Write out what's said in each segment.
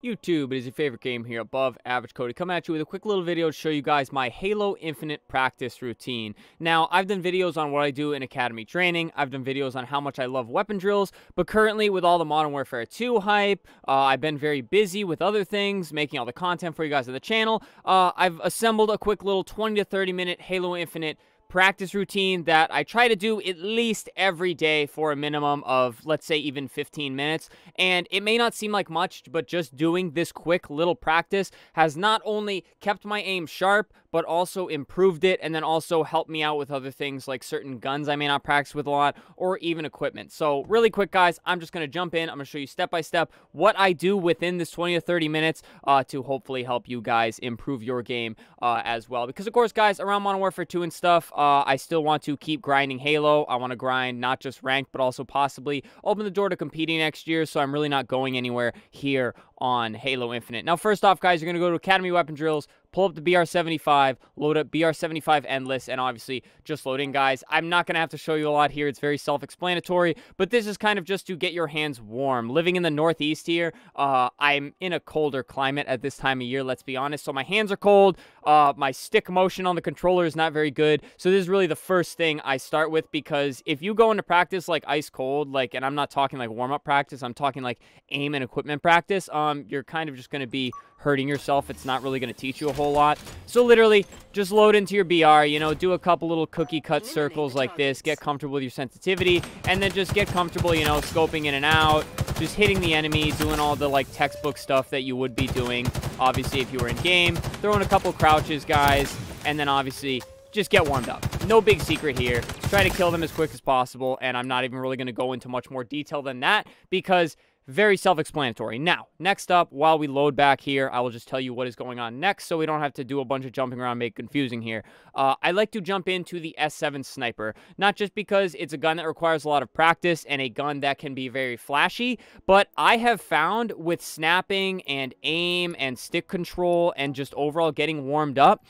YouTube, it is your favorite game here, Above Average Cody, coming at you with a quick little video to show you guys my Halo Infinite practice routine. Now, I've done videos on what I do in Academy training, I've done videos on how much I love weapon drills, but currently with all the Modern Warfare 2 hype, I've been very busy with other things, making all the content for you guys on the channel. I've assembled a quick little 20 to 30 minute Halo Infinite practice routine that I try to do at least every day for a minimum of, let's say, even 15 minutes. And it may not seem like much, but just doing this quick little practice has not only kept my aim sharp, but also improved it, and then also helped me out with other things like certain guns I may not practice with a lot, or even equipment. So really quick, guys, I'm just going to jump in. I'm going to show you step by step what I do within this 20 to 30 minutes to hopefully help you guys improve your game as well. Because, of course, guys, around Modern Warfare 2 and stuff, I still want to keep grinding Halo. I want to grind not just ranked, but also possibly open the door to competing next year, so I'm really not going anywhere here on Halo Infinite. Now, first off, guys, you're going to go to Academy Weapon Drills, pull up the BR75, load up BR75 Endless, and obviously just load in, guys. I'm not going to have to show you a lot here. It's very self-explanatory, but this is kind of just to get your hands warm. Living in the Northeast here, I'm in a colder climate at this time of year, let's be honest, so my hands are cold. My stick motion on the controller is not very good, so this is really the first thing I start with, because if you go into practice like ice cold, and I'm not talking like warm-up practice, I'm talking like aim and equipment practice, you're kind of just going to be hurting yourself. It's not really going to teach you a whole lot. So literally, just load into your BR, you know, do a couple little cookie cut circles like this, get comfortable with your sensitivity, and then just get comfortable, you know, scoping in and out, just hitting the enemy, doing all the, like, textbook stuff that you would be doing, obviously, if you were in game, throwing a couple crouches, guys, and then obviously just get warmed up. No big secret here. Try to kill them as quick as possible, and I'm not even really going to go into much more detail than that, because very self-explanatory. Now, next up, while we load back here, I will just tell you what is going on next so we don't have to do a bunch of jumping around, make it confusing here. I like to jump into the S7 Sniper, not just because it's a gun that requires a lot of practice and a gun that can be very flashy, but I have found with snapping and aim and stick control and just overall getting warmed up,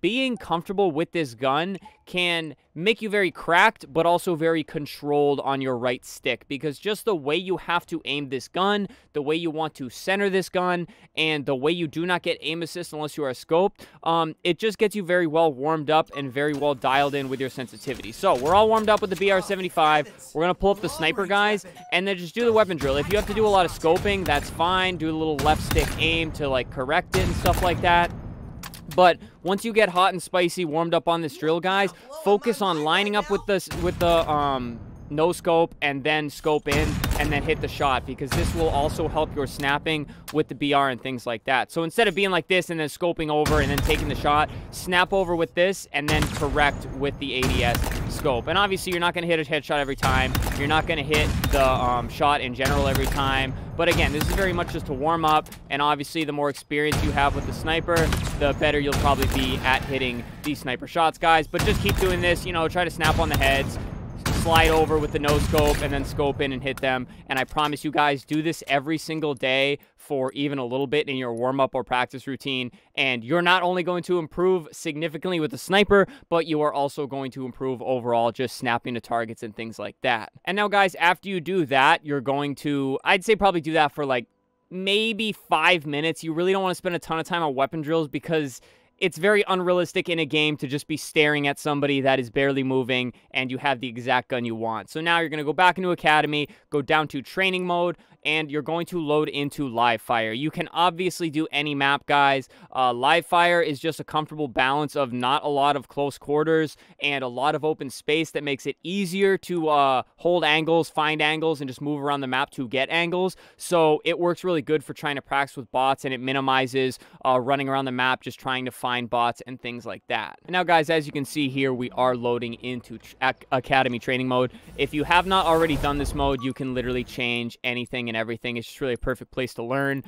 being comfortable with this gun can make you very cracked, but also very controlled on your right stick, because just the way you have to aim this gun, the way you want to center this gun, and the way you do not get aim assist unless you are scoped, it just gets you very well warmed up and very well dialed in with your sensitivity. So we're all warmed up with the BR75. We're going to pull up the sniper, guys, and then just do the weapon drill. If you have to do a lot of scoping, that's fine. Do a little left stick aim to, like, correct it and stuff like that. But once you get hot and spicy, warmed up on this drill, guys, focus on lining up with the no scope, and then scope in, and then hit the shot, because this will also help your snapping with the BR and things like that. So instead of being like this and then scoping over and then taking the shot, snap over with this and then correct with the ADS scope. And obviously you're not going to hit a headshot every time. You're not going to hit the shot in general every time. But again, this is very much just to warm up, and obviously the more experience you have with the sniper, the better you'll probably be at hitting these sniper shots, guys. But just keep doing this, you know, try to snap on the heads, slide over with the no scope, and then scope in and hit them. And I promise you guys, do this every single day for even a little bit in your warm-up or practice routine, and you're not only going to improve significantly with the sniper, but you are also going to improve overall just snapping to targets and things like that. And now, guys, after you do that, you're going to, I'd say probably do that for like maybe 5 minutes. You really don't want to spend a ton of time on weapon drills, because it's very unrealistic in a game to just be staring at somebody that is barely moving and you have the exact gun you want. So now you're going to go back into Academy, go down to training mode, and you're going to load into live fire. You can obviously do any map, guys. Live fire is just a comfortable balance of not a lot of close quarters and a lot of open space that makes it easier to hold angles, find angles, and just move around the map to get angles. So it works really good for trying to practice with bots, and it minimizes running around the map just trying to find bots and things like that. And now, guys, as you can see here, we are loading into Academy training mode. If you have not already done this mode, you can literally change anything and everything. It's just really a perfect place to learn.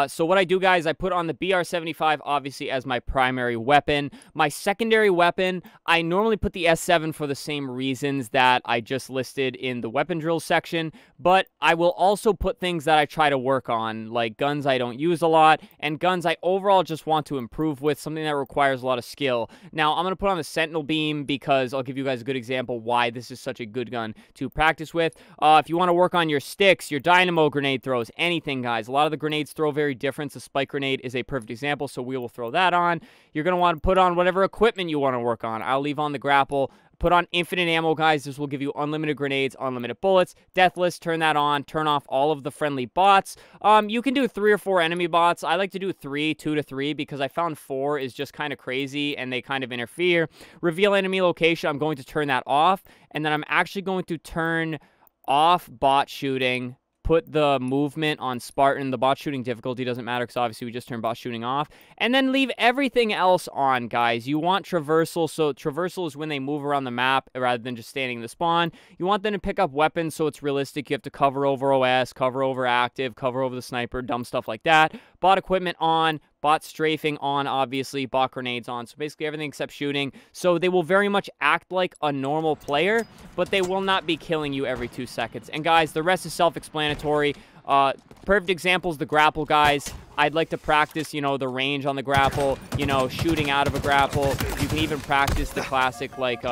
So what I do, guys, I put on the BR75 obviously as my primary weapon. My secondary weapon, I normally put the S7 for the same reasons that I just listed in the weapon drill section, but I will also put things that I try to work on, like guns I don't use a lot and guns I overall just want to improve with, something that requires a lot of skill. Now, I'm going to put on the Sentinel Beam because I'll give you guys a good example why this is such a good gun to practice with. If you want to work on your sticks, your dynamo throw, grenade throws, anything, guys. A lot of the grenades throw very different. The spike grenade is a perfect example, so we will throw that on. You're going to want to put on whatever equipment you want to work on. I'll leave on the grapple. Put on infinite ammo, guys. This will give you unlimited grenades, unlimited bullets. Deathless, turn that on. Turn off all of the friendly bots. You can do 3 or 4 enemy bots. I like to do 2 to 3, because I found 4 is just kind of crazy and they kind of interfere. Reveal enemy location, I'm going to turn that off. And then I'm actually going to turn off bot shooting. Put the movement on Spartan. The bot shooting difficulty doesn't matter because obviously we just turned bot shooting off. And then leave everything else on, guys. You want traversal. So traversal is when they move around the map rather than just standing in the spawn. You want them to pick up weapons so it's realistic. You have to cover over OS, cover over active, cover over the sniper, dumb stuff like that. Bot equipment on. Bot strafing on, obviously. Bot grenades on. So basically everything except shooting. So they will very much act like a normal player, but they will not be killing you every 2 seconds. And guys, the rest is self-explanatory. Perfect example is the grapple, guys. I'd like to practice, you know, the range on the grapple, you know, shooting out of a grapple. You can even practice the classic, like,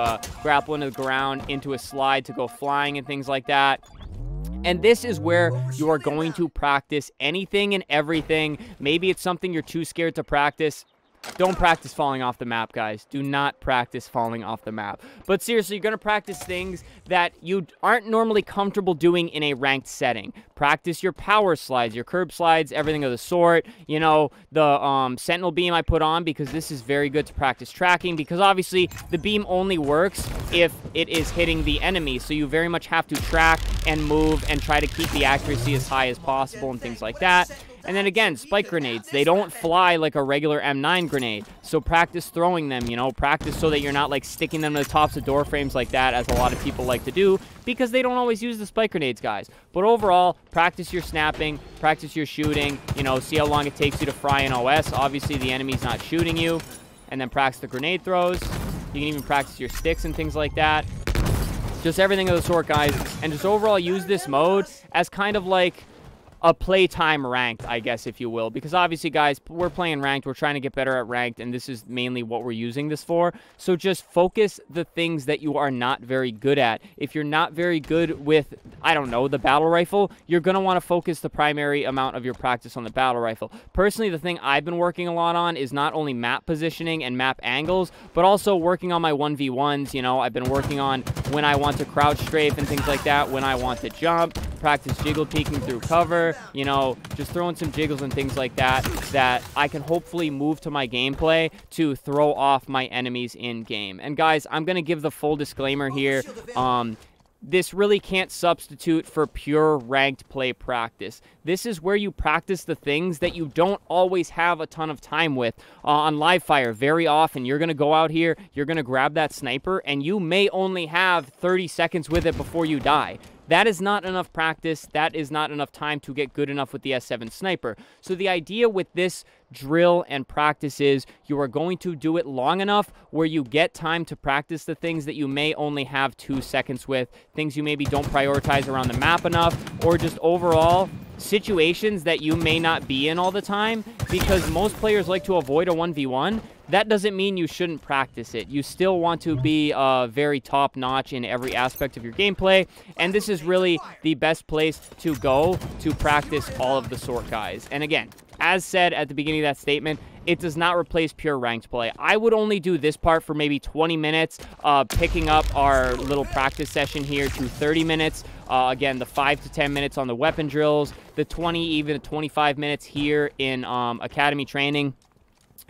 grapple into the ground, into a slide to go flying and things like that. And this is where you are going to practice anything and everything. Maybe it's something you're too scared to practice. Don't practice falling off the map, guys. Do not practice falling off the map. But seriously, you're going to practice things that you aren't normally comfortable doing in a ranked setting. Practice your power slides, your curb slides, everything of the sort. You know, the sentinel beam I put on because this is very good to practice tracking, because obviously the beam only works if it is hitting the enemy. So you very much have to track and move and try to keep the accuracy as high as possible and things like that. And then again, spike grenades, they don't fly like a regular M9 grenade. So practice throwing them, you know, practice so that you're not like sticking them to the tops of door frames like that, as a lot of people like to do, because they don't always use the spike grenades, guys. But overall, practice your snapping, practice your shooting, you know, see how long it takes you to fry an OS. Obviously, the enemy's not shooting you. And then practice the grenade throws. You can even practice your sticks and things like that. Just everything of the sort, guys. And just overall use this mode as kind of like a playtime ranked, I guess, if you will, because obviously, guys, we're playing ranked, we're trying to get better at ranked, and this is mainly what we're using this for. So just focus the things that you are not very good at. If you're not very good with, I don't know, the battle rifle, you're going to want to focus the primary amount of your practice on the battle rifle. Personally, the thing I've been working a lot on is not only map positioning and map angles, but also working on my 1v1s. You know, I've been working on when I want to crouch strafe and things like that, when I want to jump, practice jiggle peeking through cover, you know, just throwing some jiggles and things like that, that I can hopefully move to my gameplay to throw off my enemies in game. And guys, I'm going to give the full disclaimer here. This really can't substitute for pure ranked play practice. This is where you practice the things that you don't always have a ton of time with. On live fire, very often, you're going to go out here, you're going to grab that sniper, and you may only have 30 seconds with it before you die. That is not enough practice. That is not enough time to get good enough with the S7 sniper. So the idea with this drill and practice is you are going to do it long enough where you get time to practice the things that you may only have 2 seconds with, things you maybe don't prioritize around the map enough, or just overall situations that you may not be in all the time, because most players like to avoid a 1v1. That doesn't mean you shouldn't practice it. You still want to be very top-notch in every aspect of your gameplay, and this is really the best place to go to practice all of the sort, guys. And again, as said at the beginning of that statement, it does not replace pure ranked play. I would only do this part for maybe 20 minutes, picking up our little practice session here to 30 minutes. Again, the 5 to 10 minutes on the weapon drills, the 20, even 25 minutes here in academy training.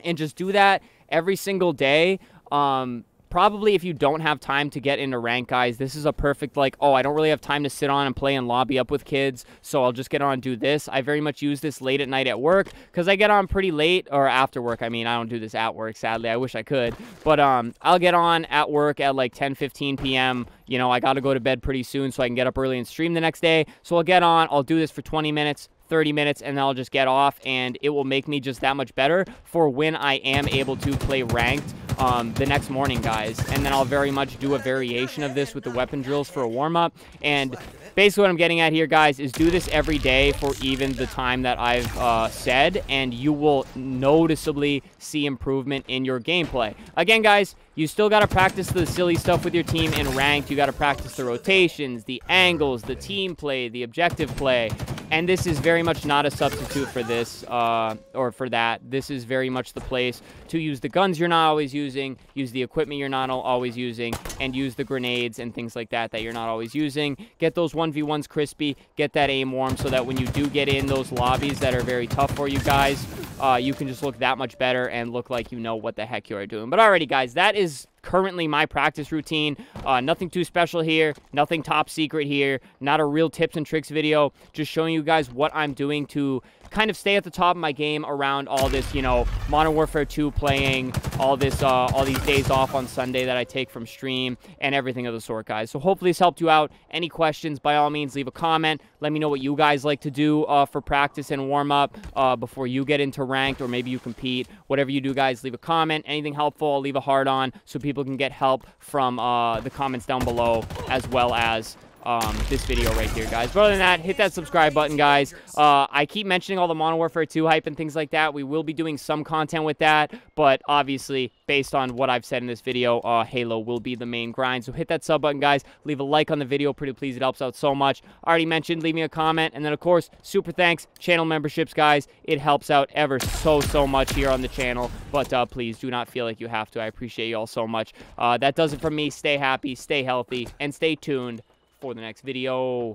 And just do that every single day. Probably if you don't have time to get into rank, guys, this is a perfect, like, oh, I don't really have time to sit on and play and lobby up with kids, so I'll just get on and do this. I very much use this late at night at work, because I get on pretty late, or after work. I mean, I don't do this at work, sadly. I wish I could. But I'll get on at work at like 10-15 p.m. You know, I got to go to bed pretty soon so I can get up early and stream the next day. So I'll get on, I'll do this for 20 minutes, 30 minutes, and then I'll just get off, and it will make me just that much better for when I am able to play ranked the next morning, guys. And then I'll very much do a variation of this with the weapon drills for a warm-up. And basically what I'm getting at here, guys, is do this every day for even the time that I've said, and you will noticeably see improvement in your gameplay. Again, guys, you still got to practice the silly stuff with your team in ranked. You got to practice the rotations, the angles, the team play, the objective play. And this is very much not a substitute for this or for that. This is very much the place to use the guns you're not always using, use the equipment you're not always using, and use the grenades and things like that that you're not always using. Get those 1v1s crispy, get that aim warm so that when you do get in those lobbies that are very tough for you guys, you can just look that much better and look like you know what the heck you're doing. But alrighty, guys, that is currently my practice routine. Nothing too special here, nothing top secret here, not a real tips and tricks video, just showing you guys what I'm doing to kind of stay at the top of my game around all this, you know, Modern Warfare 2 playing, all these days off on Sunday that I take from stream, and everything of the sort, guys. So hopefully this helped you out. Any questions, by all means, leave a comment. Let me know what you guys like to do for practice and warm-up before you get into ranked, or maybe you compete. Whatever you do, guys, leave a comment. Anything helpful, I'll leave a heart on so people can get help from the comments down below, as well as this video right here, guys. But other than that, hit that subscribe button, guys. I keep mentioning all the Modern Warfare 2 hype and things like that. We will be doing some content with that, but obviously, based on what I've said in this video, Halo will be the main grind. So hit that sub button, guys. Leave a like on the video, pretty please. It helps out so much. Already mentioned, leave me a comment. And then, of course, super thanks, channel memberships, guys. It helps out ever so much here on the channel. But please do not feel like you have to. I appreciate you all so much. That does it from me. Stay happy, stay healthy, and stay tuned for the next video.